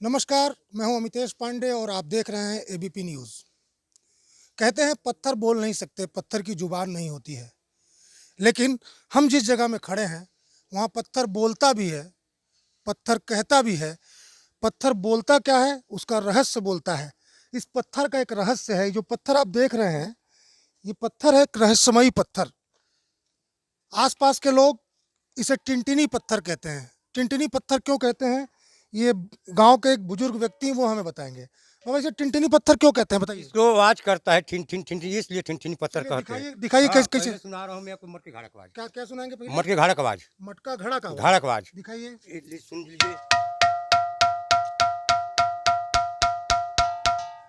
नमस्कार, मैं हूं अमितेश पांडे और आप देख रहे हैं एबीपी न्यूज़। कहते हैं पत्थर बोल नहीं सकते, पत्थर की जुबान नहीं होती है। लेकिन हम जिस जगह में खड़े हैं, वहाँ पत्थर बोलता भी है, पत्थर कहता भी है। पत्थर बोलता क्या है, उसका रहस्य बोलता है। इस पत्थर का एक रहस्य है। जो पत्थर आप देख रहे हैं, ये पत्थर है एक रहस्यमयी पत्थर। आसपास के लोग इसे टिनटिनी पत्थर कहते हैं। टिनटिनी पत्थर क्यों कहते हैं, ये गांव के एक बुजुर्ग व्यक्ति हैं, वो हमें बताएंगे। बाबा, इसे टिनटिनी पत्थर क्यों कहते हैं, बताइए। इसको आवाज करता है ठिन ठिन ठिन ठिन, इसलिए ठिन ठिन पत्थर चलिए कहते हैं। दिखाइए दिखाइए, हाँ, कैसे कैसे। पहले सुना रहा हूँ मैं आपको मटके घाड़क आवाज। क्या क्या सुनाएंगे पहले। मटके घाड़क आवाज। मटका घड़ा का आवाज घाड़क आवाज दिखाइए। सुन लीजिए।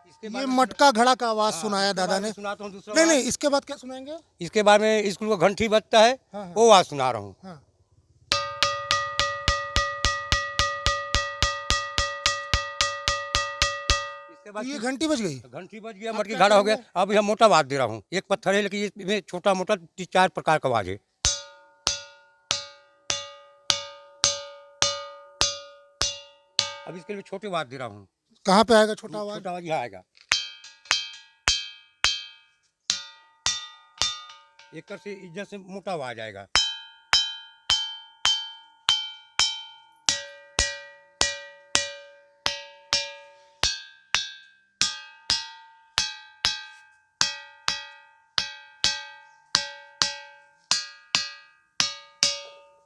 इसके ये बाद में मटका घड़ा का आवाज हाँ, सुनाया इसके दादा बाद ने। में सुनाता हूँ दूसरा नहीं आवाज। नहीं, इसके बाद क्या सुनाएंगे। इसके बाद में स्कूल का घंटी बजता है, हाँ हाँ वो आवाज सुना रहा हूँ। हाँ। इसके तो बाद ये घंटी बज गई। घंटी बज गया, अब मटकी क्या घाड़ा हो गया। करेंगे? अब यह मोटा आवाज दे रहा हूँ। एक पत्थर है लेकिन इसमें छोटा मोटा 4 प्रकार का आवाज है। अब इसके लिए छोटी आवाज दे रहा हूँ। कहाँ पे आएगा छोटा आवाज। छोटा आवाज यहाँ आएगा। एक से इज्जत से मोटा आवाज आएगा।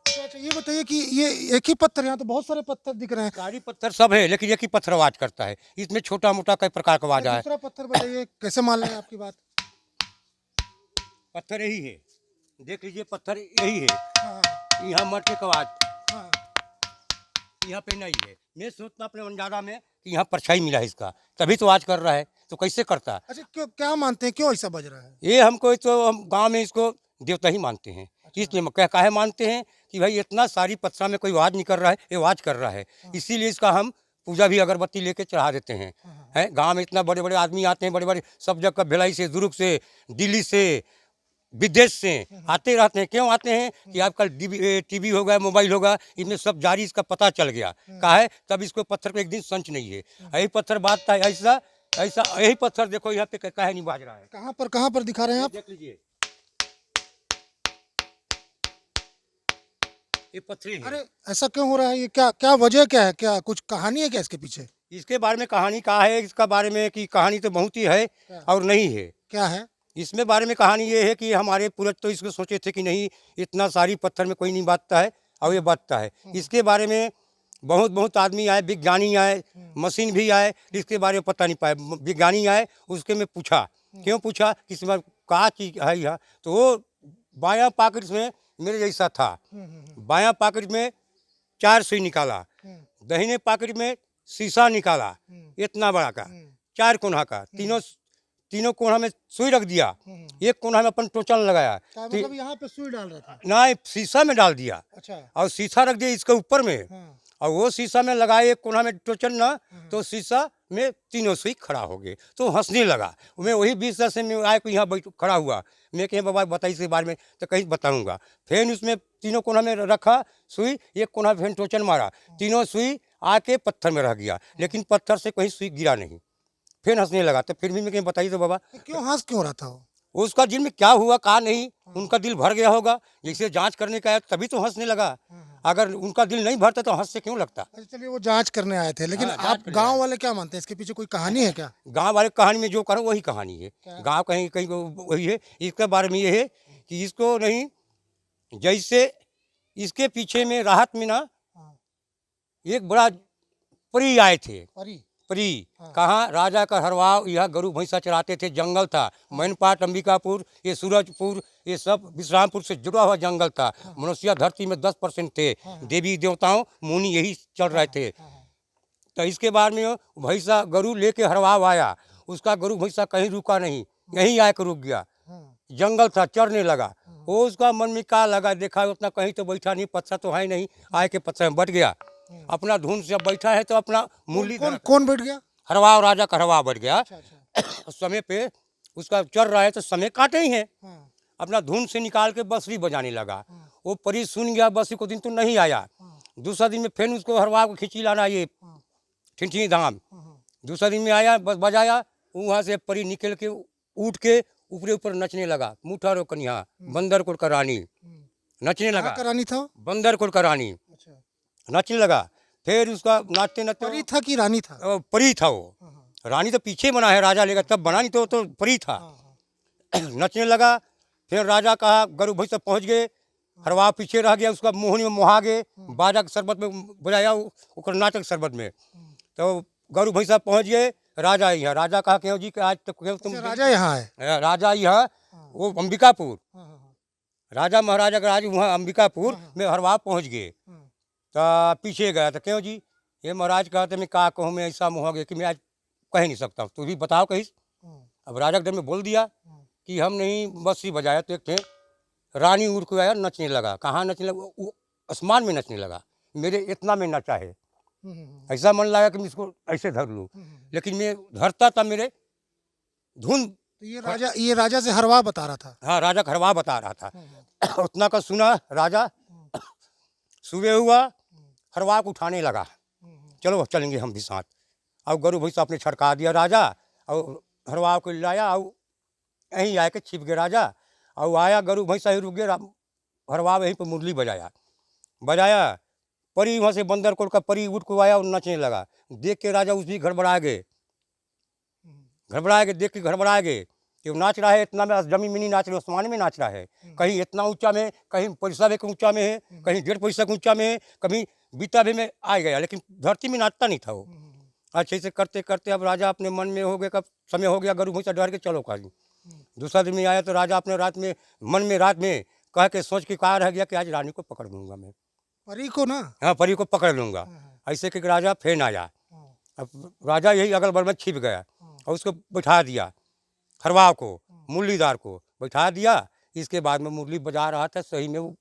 अच्छा अच्छा, ये बताइए कि ये एक ही पत्थर, यहाँ तो बहुत सारे पत्थर दिख रहे हैं। सारी पत्थर सब है लेकिन एक ही पत्थर आवाज करता है। इसमें छोटा मोटा कई प्रकार का आवाज अच्छा, है। दूसरा पत्थर बताइए, कैसे मान लें आपकी बात। पत्थर यही है, देख लीजिए पत्थर यही है। हाँ यहाँ मटके का आवाज हाँ। यहाँ पे नहीं है। मैं सोचता अपने अंदाजा में कि यहाँ परछाई मिला है इसका, तभी तो आवाज कर रहा है। तो कैसे करता। अच्छा, क्यों, क्या मानते हैं, क्यों ऐसा बज रहा है। ये हमको तो हम गांव में इसको देवता ही मानते हैं। अच्छा। इसलिए कह काहे मानते हैं कि भाई इतना सारी पत्थर में कोई आवाज नहीं कर रहा है, ये आवाज कर रहा है। हाँ इसीलिए इसका हम पूजा भी अगरबत्ती लेके चढ़ा देते हैं। हाँ हाँ। है गांव में इतना बड़े बड़े आदमी आते हैं, बड़े बड़े सब जगह, भिलाई से, दुर्ग से, दिल्ली से, विदेश से आते रहते हैं। क्यों आते हैं कि आजकल टीवी हो गया, मोबाइल होगा, इनमें सब जारी इसका पता चल गया। कहा है तब इसको पत्थर पे एक दिन संच नहीं है। यही पत्थर बाजता है ऐसा ऐसा। यही पत्थर देखो यहाँ पे काहे नहीं बाज रहा है। कहाँ पर दिखा रहे हैं ये आप। देख लीजिए, ये पत्थरी है। अरे, ऐसा क्यों हो रहा है, ये क्या क्या वजह क्या है, क्या कुछ कहानी है क्या इसके पीछे। इसके बारे में कहानी कहा है, इसका बारे में कि कहानी तो बहुत ही है क्या और नहीं है। क्या है। इसमें बारे में कहानी ये है कि हमारे पूर्वज तो इसको सोचे थे कि नहीं, इतना सारी पत्थर में कोई नहीं बांधता है और ये बांधता है। इसके बारे में बहुत बहुत आदमी आए, विज्ञानी आए, मशीन भी आए, इसके बारे में पता नहीं पाए। विज्ञानी आए, उसके में पूछा, क्यों पूछा कि इसमें क्या चीज है यह। तो वो बायां पॉकेट में मेरे जैसा था। बायां पॉकेट में 4 सुई निकाला, दाहिने पॉकेट में शीशा निकाला, इतना बड़ा का, 4 कोना का, तीनों कोना में सुई रख दिया। एक कोना में अपन टोचन लगाया, क्या मतलब यहाँ पे सुई डाल रहा था। ना शीशा में डाल दिया अच्छा। और शीशा रख दिया इसके ऊपर में। हाँ और वो शीशा में लगाए एक कोना में टोचन ना, तो शीशा में तीनों सुई खड़ा हो गए। तो हंसने लगा। मैं वही 20 से मैं आए को यहाँ बैठ खड़ा हुआ। मैं कहीं बाबा बताइए इसके बारे में, तो कहीं बताऊंगा। फिर उसमें तीनों कोना में रखा सुई, एक कोना फिर टोचन मारा, तीनों सुई आके पत्थर में रह गया, लेकिन पत्थर से कहीं सुई गिरा नहीं। फिर हंसने लगा। तो फिर भी मैं कहीं बताइए तो बाबा, तो क्यों रहा था वो। उसका दिल में क्या हुआ कहा नहीं, उनका दिल भर गया होगा। जैसे जांच करने का आया तभी तो हंसने लगा। अगर उनका दिल नहीं भरता तो हंस से क्यों लगता। अच्छा, चलिए, वो जांच करने आए थे, लेकिन हाँ, जांच आप करने गांव आए। वाले क्या मानते हैं, इसके पीछे कोई कहानी है क्या। गांव वाले कहानी में जो करो वही कहानी है। क्या? गांव कहीं कहीं वही है। इसके बारे में ये है कि इसको नहीं, जैसे इसके पीछे में राहत में ना हाँ, एक बड़ा परी आए थे। परी। परी हाँ। कहाँ, राजा का हरवाव, यह गरु भैंसा चराते थे, जंगल था। मैनपाट, अंबिकापुर, ये सूरजपुर, ये सब विश्रामपुर से जुड़ा हुआ जंगल था। मनुष्य धरती में 10% थे। देवी देवताओं मुनि यही चल रहे थे। तो इसके बाद में भैंसा गरु लेके हरवाव आया। उसका गरु भैंसा कहीं रुका नहीं, यहीं आकर रुक गया। जंगल था, चरने लगा। वो उसका मन में क्या लगा, देखा उतना कहीं तो बैठा नहीं, पत्थर तो है नहीं, आए के पत्थर में बैठ गया। अपना धुन से बैठा है तो अपना मूली कौन बैठ गया। हरवाव, राजा का हरवाव बैठ गया। अच्छा अच्छा। समय पे उसका चल रहा है तो समय काटे ही है। हाँ अपना धुन से निकाल के बंसुरी बजाने लगा। वो परी सुन गया, बंसुरी को दिन तो नहीं आया। दूसरा दिन में फिर उसको हरवाव को खींची लाना, ये ठिनठिनी धाम। दूसरा दिन में आया, बस बजाया, वहाँ से परी निकल के उठ के ऊपरे ऊपर नचने लगा। मुठा रो कन्या, बंदर कोट का रानी, नचने कहाँ लगा। का रानी था? बंदर कोट का रानी अच्छा, नचने लगा। फिर उसका नाचते नाचते परी था कि रानी था? परी था वो। रानी तो पीछे बना है, राजा लेगा तब बना, नहीं तो परी था। नचने लगा। फिर राजा कहा, गरु भैंस तक पहुँच गए। हरवा पीछे रह गया, उसका मोहनी में मोहा गए। बाजा के शरबत में बजाया, ओकर नाटक शरबत में। तो गरु भैंसा पहुँच गए। राजा यहाँ, राजा कहा क्यों जी कि आज तक क्यों तुम अच्छा, राजा यहाँ है? राजा यहाँ वो अंबिकापुर, राजा महाराजा का राज वहाँ अंबिकापुर में हरवा पहुँच गए। तो पीछे गया, तो क्यों जी, ये महाराज कहते मैं का कहूँ, मैं ऐसा मोह गया कि मैं आज कह नहीं सकता, तू भी बताओ कहीं। अब राजा के डर में बोल दिया कि हम नहीं, बस ही बजाया तो एक थे रानी उड़ के आया, नचने लगा। कहाँ नचने लगा? वो आसमान में नचने लगा, मेरे इतना में नचा है। ऐसा मन लगा कि मैं इसको ऐसे धर लूँ, लेकिन मैं धरता था, मेरे धुन। तो ये राजा से हरवा बता रहा था? हाँ, राजा खरवा बता रहा था। उतना का सुना राजा। सुबह हुआ, हरवा को उठाने लगा, चलो चलेंगे हम भी साथ। और गरु भैंस अपने छड़का दिया राजा, और हरवा को लाया, और यहीं आके छिप गया राजा। और आया, गरु भैंस ही रुक गया, हरवा वहीं पर मुरली बजाया। परी वहाँ से बंदर कोट का परी उठ को आया और नचने लगा। देख के राजा उस भी गड़बड़ा गए, देख के घड़बड़ा गए कि वो नाच रहा है इतना में, जमीन में नहीं नाच रहा, आसमान में नाच रहा है। कहीं इतना ऊंचा में, कहीं पैसा भी ऊंचा में है, कहीं 1.5 पैसा ऊंचा में है, कभी बीता भी में आ गया, लेकिन धरती में नाचता नहीं था वो। अच्छे से करते करते अब राजा अपने मन में हो गया, कब समय हो गया, गरु भैंसा डर के चलो काजी। दूसरा दिन में आया तो राजा अपने रात में, मन में रात में कह के सोच के कहा रह गया कि आज रानी को पकड़ लूँगा मैं, परी को ना? हाँ, परी को पकड़ लूँगा। ऐसे कि राजा फिर आया। अब राजा यही अगल बगल में छिप गया, और उसको बैठा दिया, हरवा को, मुरलीदार को बैठा दिया। इसके बाद में मुरली बजा रहा था, सही में वो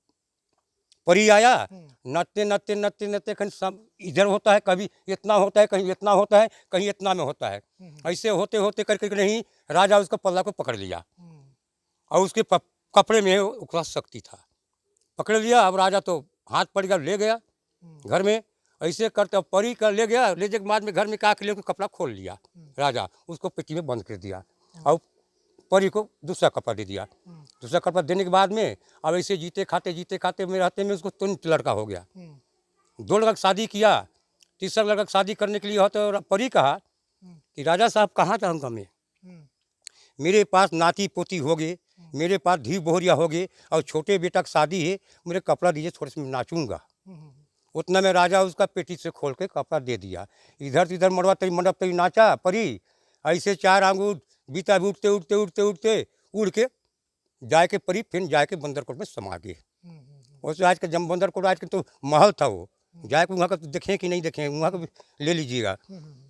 परी आया। नचते नचते नचते नचते कहीं सब इधर होता है, कभी इतना होता है, कहीं इतना होता है, कहीं इतना में होता है। ऐसे होते होते करके नहीं, राजा उसका पल्ला को पकड़ लिया, और उसके कपड़े में उसका शक्ति था, पकड़ लिया। अब राजा तो हाथ पड़ गया, ले गया घर में। ऐसे करते अब परी का ले गया, ले जाने के बाद में घर में का के लिए कपड़ा खोल लिया राजा, उसको पेटी में बंद कर दिया, और परी को दूसरा कपड़ा दे दिया। दूसरा कपड़ा देने के बाद में अब ऐसे जीते खाते में रहते में उसको तुरंत लड़का हो गया। 2 लड़का की शादी किया, तीसरा लड़का की शादी करने के लिए हो तो परी कहा कि राजा साहब कहाँ जाऊँगा मैं, मेरे पास नाती पोती हो गए, मेरे पास धी बोहरिया हो गए, और छोटे बेटा की शादी है, मुझे कपड़ा दीजिए, थोड़ा सा मैं नाचूंगा। उतना में राजा उसका पेटी से खोल के कपड़ा दे दिया। इधर से इधर मरवा तरी मंडप तरी नाचा परी, ऐसे 4 आंगूर बीता भी उठते उठते उठते उठते उड़ के जाके परी फिर जाके बंदरकोट में समा गए। वैसे आज का जम बंदरकोट आज के तो महल था, वो जाके वहाँ का तो देखें कि नहीं देखें, वहाँ का ले लीजिएगा।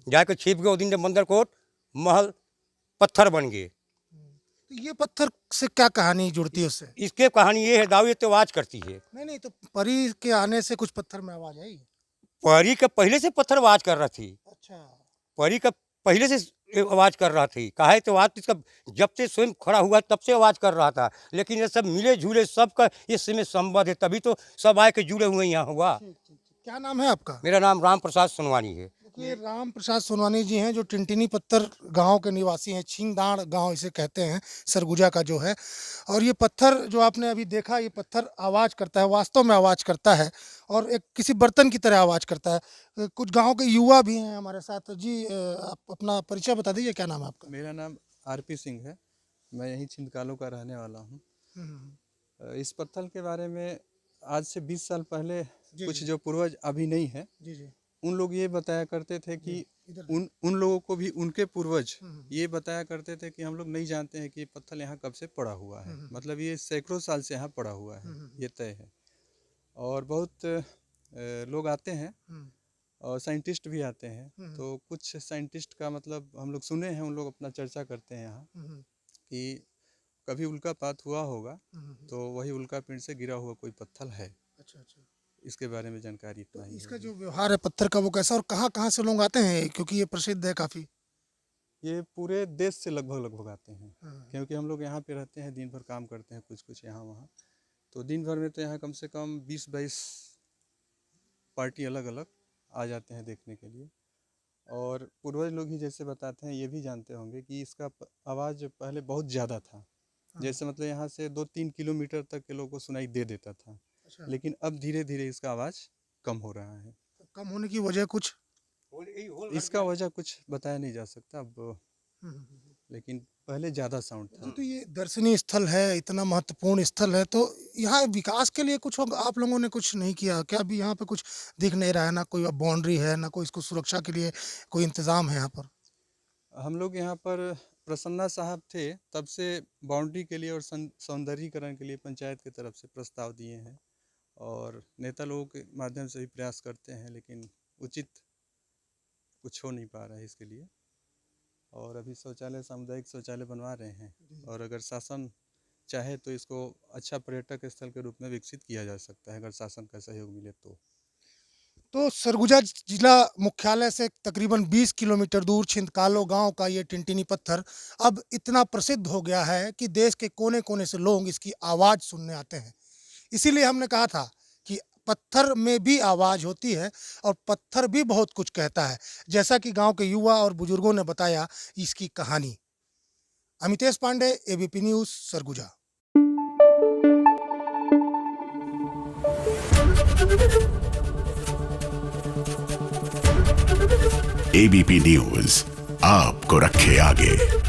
जाके छिप गए, उस दिन जब बंदरकोट महल पत्थर बन गए। तो ये पत्थर से क्या कहानी जुड़ती है उससे? इसके कहानी ये है, दावी तो आवाज़ करती है। नहीं, तो परी के आने से कुछ पत्थर में आवाज आई? परी का पहले से पत्थर आवाज़ कर रहा थी, अच्छा, परी का पहले से आवाज़ कर रहा थी। कहा है तो आज इसका जब से स्वयं खड़ा हुआ तब से आवाज़ कर रहा था, लेकिन ये सब मिले जुले सबका इसमें संबंध है, तभी तो सब आए के जुड़े हुए यहाँ हुआ। क्या नाम है आपका? मेरा नाम राम प्रसाद सोनवानी है। ये राम प्रसाद सोनवानी जी हैं, जो टिनटिनी पत्थर गांव के निवासी हैं, छिंगदाड़ गांव इसे कहते हैं, सरगुजा का जो है। और ये पत्थर जो आपने अभी देखा, ये पत्थर आवाज़ करता है, वास्तव में आवाज़ करता है, और एक किसी बर्तन की तरह आवाज़ करता है। कुछ गांव के युवा भी हैं हमारे साथ जी। आप अपना परिचय बता दीजिए, क्या नाम है आपका? मेरा नाम आरपी सिंह है, मैं यहीं छिंदकालों का रहने वाला हूँ। इस पत्थर के बारे में आज से 20 साल पहले कुछ जो पूर्वज अभी नहीं है, जी जी, उन लोग ये बताया करते थे कि उन लोगों को भी उनके पूर्वज ये बताया करते थे कि हम लोग नहीं जानते हैं कि ये पत्थर यहाँ कब से पड़ा हुआ है, मतलब ये सैकड़ों साल से यहाँ पड़ा हुआ है, ये तय है। और बहुत लोग आते हैं और साइंटिस्ट भी आते हैं, तो कुछ साइंटिस्ट का मतलब हम लोग सुने हैं, उन लोग अपना चर्चा करते हैं यहाँ कि कभी उल्कापात हुआ होगा, तो वही उल्का पिंड से गिरा हुआ कोई पत्थर है। अच्छा अच्छा। इसके बारे में जानकारी इतना ही इसका है। जो व्यवहार है पत्थर का, वो कैसा, और कहाँ कहाँ से लोग आते हैं, क्योंकि ये प्रसिद्ध है काफ़ी? ये पूरे देश से लगभग आते हैं, हाँ। क्योंकि हम लोग यहाँ पे रहते हैं, दिन भर काम करते हैं, कुछ यहाँ वहाँ, तो दिन भर में तो यहाँ कम से कम 20-22 पार्टी अलग अलग आ जाते हैं देखने के लिए। और पूर्वज लोग ही जैसे बताते हैं, ये भी जानते होंगे कि इसका आवाज़ पहले बहुत ज़्यादा था। जैसे मतलब यहाँ से 2-3 किलोमीटर तक के लोगों को सुनाई दे देता था, अच्छा, लेकिन अब धीरे धीरे इसका आवाज़ कम हो रहा है। कम होने की वजह कुछ? इसका वजह कुछ बताया नहीं जा सकता अब, लेकिन पहले ज़्यादा साउंड जी, था। तो ये दर्शनीय स्थल है, इतना महत्वपूर्ण स्थल है, तो यहाँ विकास के लिए कुछ आप लोगों ने कुछ नहीं किया क्या? अभी यहाँ पे कुछ दिख नहीं रहा है, ना कोई बाउंड्री है, ना कोई इसको सुरक्षा के लिए कोई इंतजाम है यहाँ पर? हम लोग यहाँ पर प्रसन्ना साहब थे, तब से बाउंड्री के लिए और सौंदर्यीकरण के लिए पंचायत की तरफ से प्रस्ताव दिए हैं, और नेता लोगों के माध्यम से भी प्रयास करते हैं, लेकिन उचित कुछ हो नहीं पा रहा है इसके लिए। और अभी शौचालय, सामुदायिक शौचालय बनवा रहे हैं, और अगर शासन चाहे तो इसको अच्छा पर्यटक स्थल के रूप में विकसित किया जा सकता है, अगर शासन का सहयोग मिले तो। तो सरगुजा जिला मुख्यालय से तकरीबन 20 किलोमीटर दूर छिंदकालो गांव का ये टिनटिनी पत्थर अब इतना प्रसिद्ध हो गया है कि देश के कोने-कोने से लोग इसकी आवाज़ सुनने आते हैं। इसीलिए हमने कहा था कि पत्थर में भी आवाज़ होती है और पत्थर भी बहुत कुछ कहता है, जैसा कि गांव के युवा और बुजुर्गों ने बताया इसकी कहानी। Amitesh Pandey, ABP News, Surguja. ABP News आपको रखे आगे।